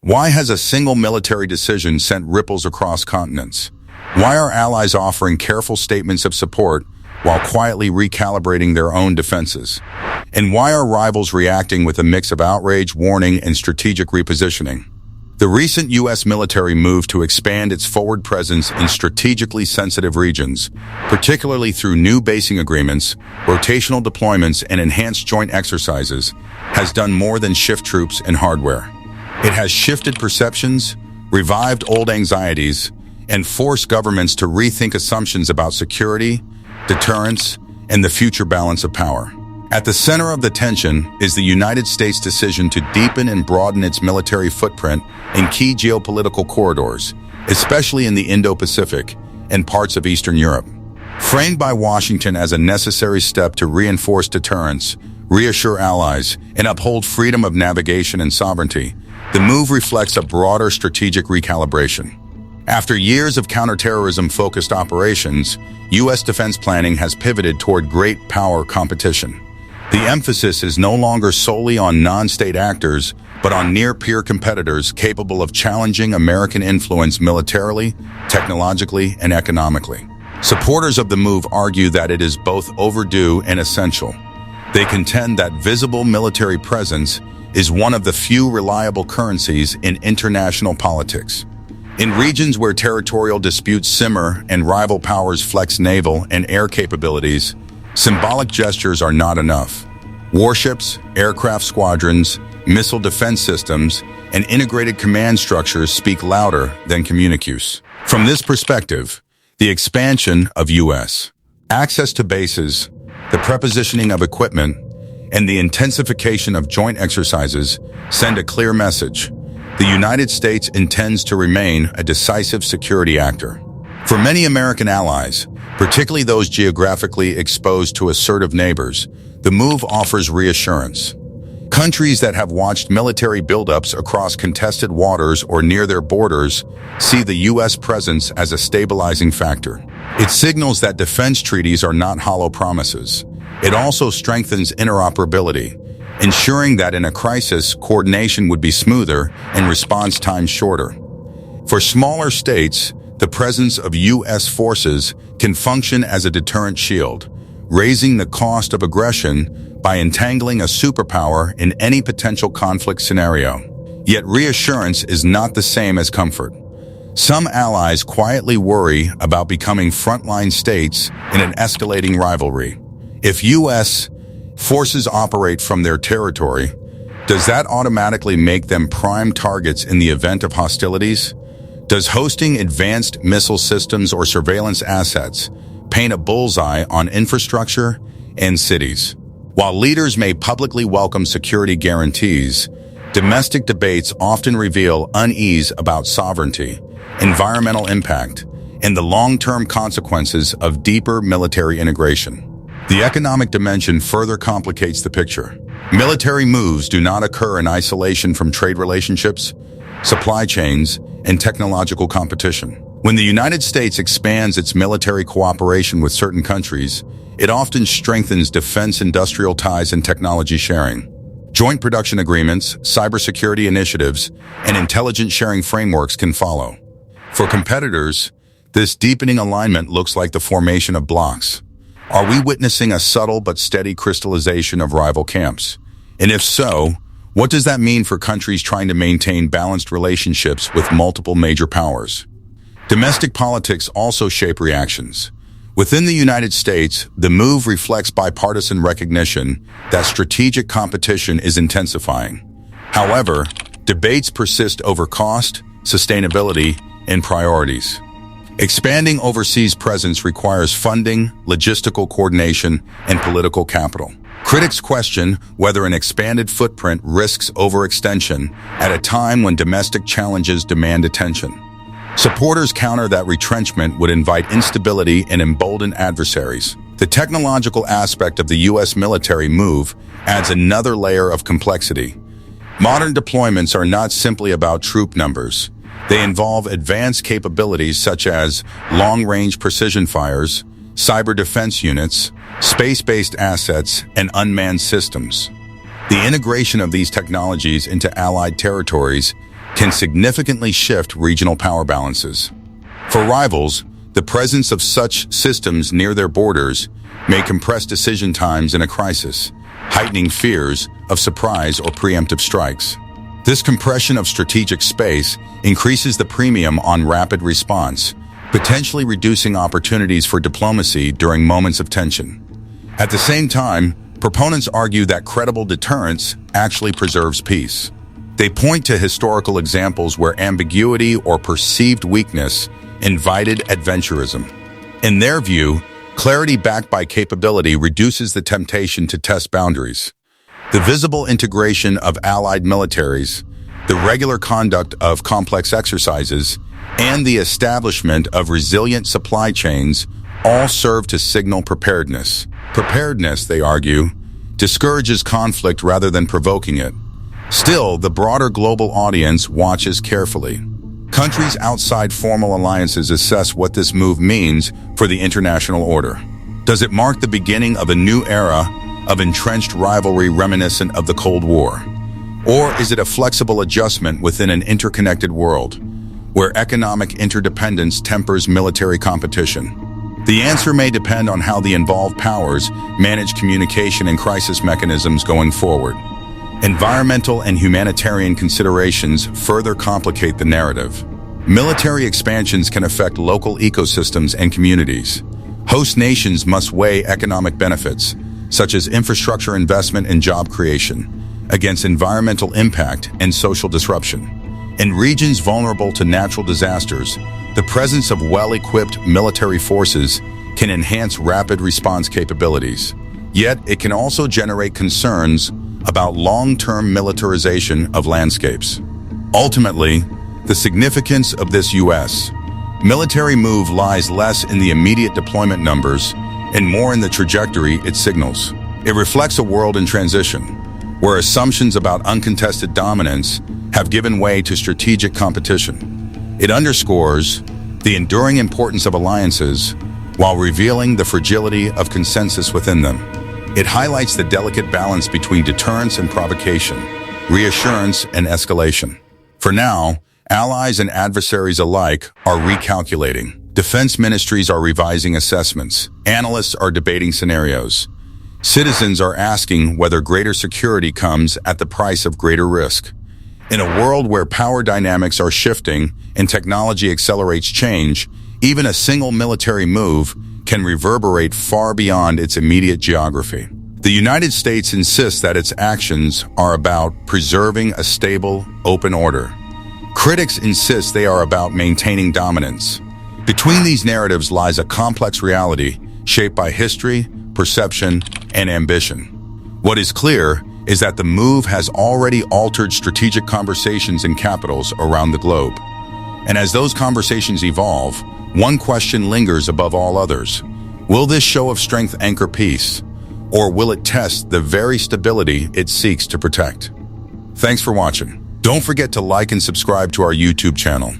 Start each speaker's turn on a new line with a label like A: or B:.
A: Why has a single military decision sent ripples across continents? Why are allies offering careful statements of support while quietly recalibrating their own defenses? And why are rivals reacting with a mix of outrage, warning, and strategic repositioning? The recent U.S. military move to expand its forward presence in strategically sensitive regions, particularly through new basing agreements, rotational deployments, and enhanced joint exercises, has done more than shift troops and hardware. It has shifted perceptions, revived old anxieties, and forced governments to rethink assumptions about security, deterrence, and the future balance of power. At the center of the tension is the United States' decision to deepen and broaden its military footprint in key geopolitical corridors, especially in the Indo-Pacific and parts of Eastern Europe. Framed by Washington as a necessary step to reinforce deterrence, reassure allies, and uphold freedom of navigation and sovereignty, the move reflects a broader strategic recalibration. After years of counterterrorism-focused operations, U.S. defense planning has pivoted toward great power competition. The emphasis is no longer solely on non-state actors, but on near-peer competitors capable of challenging American influence militarily, technologically, and economically. Supporters of the move argue that it is both overdue and essential. They contend that visible military presence is one of the few reliable currencies in international politics. In regions where territorial disputes simmer and rival powers flex naval and air capabilities, symbolic gestures are not enough. Warships, aircraft squadrons, missile defense systems, and integrated command structures speak louder than communiques. From this perspective, the expansion of U.S. access to bases, the prepositioning of equipment, and the intensification of joint exercises send a clear message. The United States intends to remain a decisive security actor. For many American allies, particularly those geographically exposed to assertive neighbors, the move offers reassurance. Countries that have watched military buildups across contested waters or near their borders see the U.S. presence as a stabilizing factor. It signals that defense treaties are not hollow promises. It also strengthens interoperability, ensuring that in a crisis, coordination would be smoother and response times shorter. For smaller states, the presence of U.S. forces can function as a deterrent shield, raising the cost of aggression by entangling a superpower in any potential conflict scenario. Yet reassurance is not the same as comfort. Some allies quietly worry about becoming frontline states in an escalating rivalry. If U.S. forces operate from their territory, does that automatically make them prime targets in the event of hostilities? Does hosting advanced missile systems or surveillance assets paint a bullseye on infrastructure and cities? While leaders may publicly welcome security guarantees, domestic debates often reveal unease about sovereignty, environmental impact, and the long-term consequences of deeper military integration. The economic dimension further complicates the picture. Military moves do not occur in isolation from trade relationships, supply chains, and technological competition. When the United States expands its military cooperation with certain countries, it often strengthens defense industrial ties and technology sharing. Joint production agreements, cybersecurity initiatives, and intelligence sharing frameworks can follow. For competitors, this deepening alignment looks like the formation of blocs. Are we witnessing a subtle but steady crystallization of rival camps? And if so, what does that mean for countries trying to maintain balanced relationships with multiple major powers? Domestic politics also shape reactions. Within the United States, the move reflects bipartisan recognition that strategic competition is intensifying. However, debates persist over cost, sustainability, and priorities. Expanding overseas presence requires funding, logistical coordination, and political capital. Critics question whether an expanded footprint risks overextension at a time when domestic challenges demand attention. Supporters counter that retrenchment would invite instability and embolden adversaries. The technological aspect of the U.S. military move adds another layer of complexity. Modern deployments are not simply about troop numbers. They involve advanced capabilities such as long-range precision fires, cyber defense units, space-based assets, and unmanned systems. The integration of these technologies into allied territories can significantly shift regional power balances. For rivals, the presence of such systems near their borders may compress decision times in a crisis, heightening fears of surprise or preemptive strikes. This compression of strategic space increases the premium on rapid response, potentially reducing opportunities for diplomacy during moments of tension. At the same time, proponents argue that credible deterrence actually preserves peace. They point to historical examples where ambiguity or perceived weakness invited adventurism. In their view, clarity backed by capability reduces the temptation to test boundaries. The visible integration of allied militaries, the regular conduct of complex exercises, and the establishment of resilient supply chains all serve to signal preparedness. Preparedness, they argue, discourages conflict rather than provoking it. Still, the broader global audience watches carefully. Countries outside formal alliances assess what this move means for the international order. Does it mark the beginning of a new era of entrenched rivalry reminiscent of the Cold War? Or is it a flexible adjustment within an interconnected world, where economic interdependence tempers military competition? The answer may depend on how the involved powers manage communication and crisis mechanisms going forward. Environmental and humanitarian considerations further complicate the narrative. Military expansions can affect local ecosystems and communities. Host nations must weigh economic benefits, such as infrastructure investment and job creation, against environmental impact and social disruption. In regions vulnerable to natural disasters, the presence of well-equipped military forces can enhance rapid response capabilities. Yet, it can also generate concerns about long-term militarization of landscapes. Ultimately, the significance of this U.S. military move lies less in the immediate deployment numbers and more in the trajectory it signals. It reflects a world in transition, where assumptions about uncontested dominance have given way to strategic competition. It underscores the enduring importance of alliances while revealing the fragility of consensus within them. It highlights the delicate balance between deterrence and provocation, reassurance and escalation. For now, allies and adversaries alike are recalculating. Defense ministries are revising assessments. Analysts are debating scenarios. Citizens are asking whether greater security comes at the price of greater risk. In a world where power dynamics are shifting and technology accelerates change, even a single military move can reverberate far beyond its immediate geography. The United States insists that its actions are about preserving a stable, open order. Critics insist they are about maintaining dominance. Between these narratives lies a complex reality shaped by history, perception, and ambition. What is clear is that the move has already altered strategic conversations in capitals around the globe. And as those conversations evolve, one question lingers above all others. Will this show of strength anchor peace, or will it test the very stability it seeks to protect? Thanks for watching. Don't forget to like and subscribe to our YouTube channel.